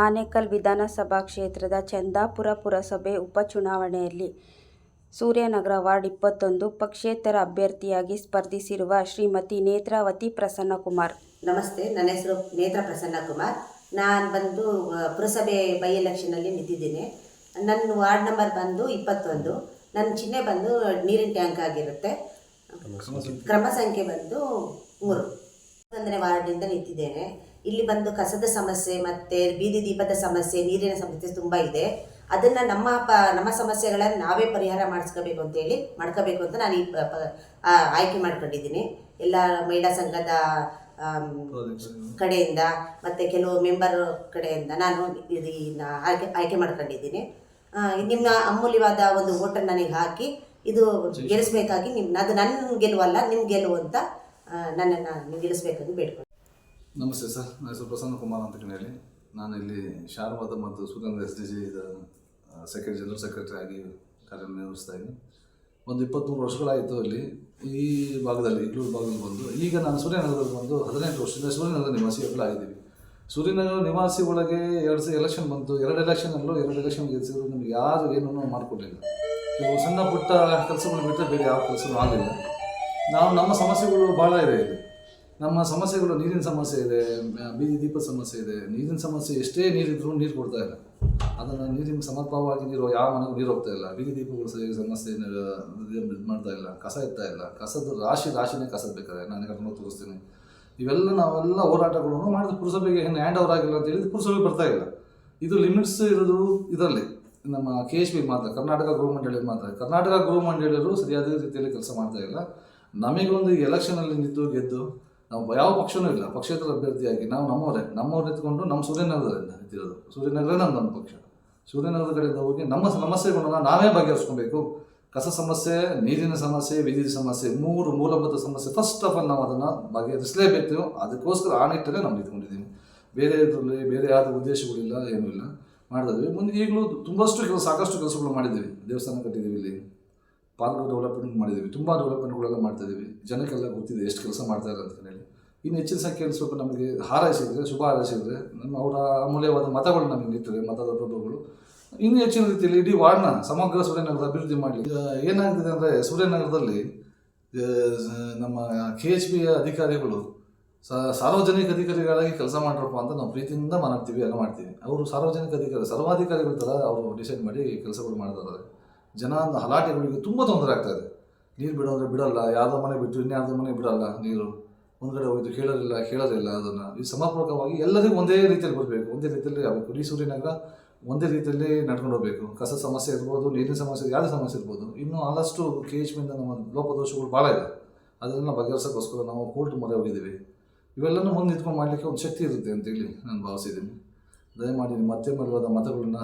ಆನೇಕಲ್ ವಿಧಾನಸಭಾ ಕ್ಷೇತ್ರದ ಚಂದಾಪುರ ಪುರಸಭೆ ಉಪಚುನಾವಣೆಯಲ್ಲಿ ಸೂರ್ಯನಗರ ವಾರ್ಡ್ 21 ಪಕ್ಷೇತರ ಅಭ್ಯರ್ಥಿಯಾಗಿ ಸ್ಪರ್ಧಿಸಿರುವ ಶ್ರೀಮತಿ ನೇತ್ರಾವತಿ ಪ್ರಸನ್ನಕುಮಾರ್. ನಮಸ್ತೆ, ನನ್ನ ಹೆಸರು ನೇತ್ರ ಪ್ರಸನ್ನಕುಮಾರ್. ನಾನು ಬಂದು ಪುರಸಭೆ ಬೈ ಎಲೆಕ್ಷನಲ್ಲಿ ನಿಂತಿದ್ದೀನಿ. ನನ್ನ ವಾರ್ಡ್ ನಂಬರ್ ಬಂದು 21. ನನ್ನ ಚಿಹ್ನೆ ಬಂದು ನೀರಿನ ಟ್ಯಾಂಕ್ ಆಗಿರುತ್ತೆ. ಕ್ರಮ ಸಂಖ್ಯೆ ಬಂದು 3. 1ನೇ ವಾರ್ಡಿಂದ ನಿಂತಿದ್ದೇನೆ. ಇಲ್ಲಿ ಬಂದು ಕಸದ ಸಮಸ್ಯೆ ಮತ್ತು ಬೀದಿ ದೀಪದ ಸಮಸ್ಯೆ, ನೀರಿನ ಸಮಸ್ಯೆ ತುಂಬ ಇದೆ. ಅದನ್ನು ನಮ್ಮ ಸಮಸ್ಯೆಗಳನ್ನು ನಾವೇ ಪರಿಹಾರ ಮಾಡ್ಕೋಬೇಕು ಅಂತ ನಾನು ಆಯ್ಕೆ ಮಾಡ್ಕೊಂಡಿದ್ದೀನಿ. ಎಲ್ಲ ಮಹಿಳಾ ಸಂಘದ ಕಡೆಯಿಂದ ಮತ್ತು ಕೆಲವು ಮೆಂಬರ್ ಕಡೆಯಿಂದ ನಾನು ಇದನ್ನು ಆಯ್ಕೆ ಮಾಡ್ಕೊಂಡಿದ್ದೀನಿ. ನಿಮ್ಮ ಅಮೂಲ್ಯವಾದ ಒಂದು ಓಟನ್ನು ನನಗೆ ಹಾಕಿ ಇದು ಗೆಲ್ಲಿಸಬೇಕಾಗಿ ಅದು ನನ್ನ ಗೆಲುವಲ್ಲ, ನಿಮ್ಮ ಗೆಲುವು ಅಂತ ನನ್ನನ್ನು ನೀವು ಗೆಲ್ಲಿಸಬೇಕಾಗಿ ಬೇಡ್ಕೊಂಡು. ನಮಸ್ತೆ ಸರ್, ನನ್ನ ಹೆಸರು ಪ್ರಸನ್ನಕುಮಾರ್ ಅಂತ ಹೇಳಿ ನಾನು ಇಲ್ಲಿ ಶಾರವಾದ ಮತ್ತು ಸೂರ್ಯನಗರ SDG ಜನರಲ್ ಸೆಕ್ರೆಟರಿ ಆಗಿ ಕಾರ್ಯನಿರ್ವಹಿಸ್ತಾ ಇದ್ದೀನಿ. ಒಂದು 23 ವರ್ಷಗಳಾಯಿತು ಇಲ್ಲಿ ಈ ಭಾಗದಲ್ಲಿ, ಇಗ್ಲೂರು ಭಾಗದಲ್ಲಿ ಬಂದು. ಈಗ ನಾನು ಸೂರ್ಯನಗರದಲ್ಲಿ ಬಂದು 18 ವರ್ಷದಿಂದ ಸೂರ್ಯನಗರ ನಿವಾಸಿಗಳಾಗಿದ್ದೀವಿ. ಸೂರ್ಯನಗರ ನಿವಾಸಿ ಒಳಗೆ 2 ಎಲೆಕ್ಷನ್ ಬಂತು. 2 ಎಲೆಕ್ಷನ್ ಗೆಲ್ಲಿಸಿದ್ರು ನಮಗೆ ಯಾರು ಏನೂ ಮಾಡಿಕೊಡಲಿಲ್ಲ. ಕೆಲವು ಸಣ್ಣ ಪುಟ್ಟ ಕೆಲಸಗಳು ಬಿಟ್ಟರೆ ಬೇರೆ ಯಾವ ಕೆಲಸವೂ ಆಗಲಿಲ್ಲ. ನಮ್ಮ ಸಮಸ್ಯೆಗಳು ಭಾಳ ಇದೆ ಇಲ್ಲಿ. ನಮ್ಮ ಸಮಸ್ಯೆಗಳು ನೀರಿನ ಸಮಸ್ಯೆ ಇದೆ, ಬೀದಿ ದೀಪದ ಸಮಸ್ಯೆ ಇದೆ. ನೀರಿನ ಸಮಸ್ಯೆ ಎಷ್ಟೇ ನೀರಿದ್ರೂ ನೀರು ಕೊಡ್ತಾ ಇಲ್ಲ. ಅದನ್ನು ನೀರಿನ ಸಮರ್ಪಕವಾಗಿ ಯಾವ ಮನೆಗೂ ನೀರು ಹೋಗ್ತಾ ಇಲ್ಲ. ಬೀದಿ ದೀಪಗಳು ಸರಿಯಾಗಿ ಸಮಸ್ಯೆ ಇದು ಮಾಡ್ತಾ ಇಲ್ಲ. ಕಸ ಎತ್ತಾ ಇಲ್ಲ. ಕಸದ ರಾಶಿನೇ ಕಸದ ಬೇಕಾದ್ರೆ ನಾನು ಕರ್ಕೊಂಡು ತೋರಿಸ್ತೀನಿ. ನಾವೆಲ್ಲ ಹೋರಾಟಗಳನ್ನು ಮಾಡಿದ ಪುರಸಭೆಗೆ ಹ್ಯಾಂಡ್ ಓವರ್ ಆಗಿಲ್ಲ ಅಂತ ಹೇಳಿದ್ರೆ ಪುರಸಭೆ ಬರ್ತಾ ಇಲ್ಲ. ಇದು ಲಿಮಿಟ್ಸ್ ಇರೋದು ಇದರಲ್ಲಿ ನಮ್ಮ KHB ಮಾತ್ರ, ಕರ್ನಾಟಕ ಗೃಹ ಮಂಡಳಿ ಮಾತ್ರ. ಕರ್ನಾಟಕ ಗೃಹ ಮಂಡಳಿಯರು ಸರಿಯಾದ ರೀತಿಯಲ್ಲಿ ಕೆಲಸ ಮಾಡ್ತಾ ಇಲ್ಲ. ನಮಗೊಂದು ಎಲೆಕ್ಷನಲ್ಲಿ ಗೆದ್ದು ನಾವು ಯಾವ ಪಕ್ಷನೂ ಇಲ್ಲ, ಪಕ್ಷೇತರ ಅಭ್ಯರ್ಥಿಯಾಗಿ ನಾವು ನಮ್ಮವ್ರು ನಿಂತ್ಕೊಂಡು ನಮ್ಮ ಸೂರ್ಯನಗರದಿಂದ ನಿಂತಿರೋದು. ಸೂರ್ಯನಗರ ನಮ್ಮ ಪಕ್ಷ. ಸೂರ್ಯನಗರದ ಕಡೆಯಿಂದ ಹೋಗಿ ನಮ್ಮ ಸಮಸ್ಯೆಗಳನ್ನ ನಾವೇ ಬಗೆಹರಿಸ್ಕೊಬೇಕು. ಕಸ ಸಮಸ್ಯೆ, ನೀರಿನ ಸಮಸ್ಯೆ, ವಿದ್ಯುತ್ ಸಮಸ್ಯೆ, 3 ಮೂಲಭೂತ ಸಮಸ್ಯೆ. ಫಸ್ಟ್ ಆಫ್ ಆಲ್ ನಾವು ಅದನ್ನು ಬಗೆಹರಿಸಲೇಬೇಕು. ಅದಕ್ಕೋಸ್ಕರ ಆ ನಿಟ್ಟಲ್ಲೇ ನಾವು ನಿಂತ್ಕೊಂಡಿದ್ದೀವಿ. ಬೇರೆ ಯಾವುದೇ ಉದ್ದೇಶಗಳಿಲ್ಲ, ಏನೂ ಇಲ್ಲ. ಮಾಡಿದ್ವಿ. ಮುಂದೆ ಈಗಲೂ ಸಾಕಷ್ಟು ಕೆಲಸಗಳು ಮಾಡಿದ್ದೀವಿ. ದೇವಸ್ಥಾನ ಕಟ್ಟಿದ್ದೀವಿ, ಇಲ್ಲಿ ಪಾರ್ಕ್ ಡೆವಲಪ್ಮೆಂಟ್ ಮಾಡಿದ್ದೀವಿ, ತುಂಬ ಡೆವಲಪ್ಮೆಂಟ್ಗಳೆಲ್ಲ ಮಾಡ್ತಾಯಿದ್ದೀವಿ. ಜನಕ್ಕೆಲ್ಲ ಗೊತ್ತಿದೆ ಎಷ್ಟು ಕೆಲಸ ಮಾಡ್ತಾರೆ ಅಂತ ಹೇಳಿ. ಇನ್ನು ಹೆಚ್ಚಿನ ಸಂಖ್ಯೆಯಲ್ಲಿ ಸ್ವಲ್ಪ ನಮಗೆ ಶುಭ ಹಾರೈಸಿದರೆ ಅವರ ಅಮೂಲ್ಯವಾದ ಮತಗಳು ನಮಗೆ ನಿಟ್ಟರೆ, ಮತದ ಪ್ರಭುಗಳು ಇನ್ನೂ ಹೆಚ್ಚಿನ ರೀತಿಯಲ್ಲಿ ಇಡೀ ವಾರ್ಡ್ನ ಸಮಗ್ರ ಸೂರ್ಯನಗರದ ಅಭಿವೃದ್ಧಿ ಮಾಡಲಿ. ಏನಾಗ್ತಿದೆ ಅಂದರೆ, ಸೂರ್ಯನಗರದಲ್ಲಿ ನಮ್ಮ KHB ಅಧಿಕಾರಿಗಳು ಸಾರ್ವಜನಿಕ ಅಧಿಕಾರಿಗಳಾಗಿ ಕೆಲಸ ಮಾಡಿರಪ್ಪ ಅಂತ ನಾವು ಪ್ರೀತಿಯಿಂದ ಎಲ್ಲ ಮಾಡ್ತೀವಿ. ಅವರು ಸಾರ್ವಜನಿಕ ಸರ್ವಾಧಿಕಾರಿಗಳ ಥರ ಅವರು ಡಿಸೈಡ್ ಮಾಡಿ ಕೆಲಸಗಳು ಮಾಡ್ತಾರೆ. ಜನ ಹಲಾಟೆಗಳಿಗೆ ತುಂಬ ತೊಂದರೆ ಆಗ್ತಾಯಿದೆ. ನೀರು ಬಿಡೋದ್ರೆ ಬಿಡೋಲ್ಲ, ಯಾರ್ದೋ ಮನೆ ಬಿಟ್ಟು ಇನ್ಯಾರ್ದೋ ಮನೆ ಬಿಡೋಲ್ಲ. ನೀರು ಒಂದು ಕಡೆ ಹೋಯ್ತು ಕೇಳೋದಿಲ್ಲ. ಅದನ್ನು ಈ ಸಮರ್ಪಕವಾಗಿ ಎಲ್ಲರಿಗೂ ಒಂದೇ ರೀತಿಯಲ್ಲಿ ಬರಬೇಕು, ಒಂದೇ ರೀತಿಯಲ್ಲಿ ಆಗಬೇಕು. ಇಡೀ ಸೂರ್ಯನಗರ ಒಂದೇ ರೀತಿಯಲ್ಲಿ ನಡ್ಕೊಂಡು ಹೋಗಬೇಕು. ಕಸ ಸಮಸ್ಯೆ ಇರ್ಬೋದು, ನೀರಿನ ಸಮಸ್ಯೆ, ಯಾವುದೇ ಸಮಸ್ಯೆ ಇರ್ಬೋದು. ಇನ್ನೂ ಆದಷ್ಟು KHBಯಿಂದ ನಮ್ಮ ಲೋಪದೋಷಗಳು ಭಾಳ ಇದೆ. ಅದನ್ನೆಲ್ಲ ಬಗೆಹರಿಸೋಕ್ಕೋಸ್ಕರ ನಾವು ಕೋರ್ಟ್ ಮೊರೆ ಹೋಗಿದ್ದೀವಿ. ಇವೆಲ್ಲನೂ ಮುಂದೆ ನಿಂತ್ಕೊಂಡು ಮಾಡಲಿಕ್ಕೆ ಒಂದು ಶಕ್ತಿ ಇರುತ್ತೆ ಅಂತೇಳಿ ನಾನು ಭಾವಿಸಿದ್ದೀನಿ. ದಯಮಾಡಿ ಮತ್ತೆ ಮಲವಾದ ಮತಗಳನ್ನ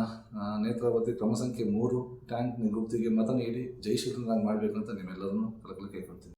ನೇತ್ರಾವತಿ ಕ್ರಮ ಸಂಖ್ಯೆ 3 ಟ್ಯಾಂಕ್ ಗುರುತಿಗೆ ಮತ ನೀಡಿ ಜೈ ಶ್ರೀರಾಮ್ ಮಾಡಬೇಕಂತ ನಿಮ್ಮೆಲ್ಲರನ್ನು ಕಳಕಳಿ ಕೇಳ್ಕೊಳ್ತೀನಿ.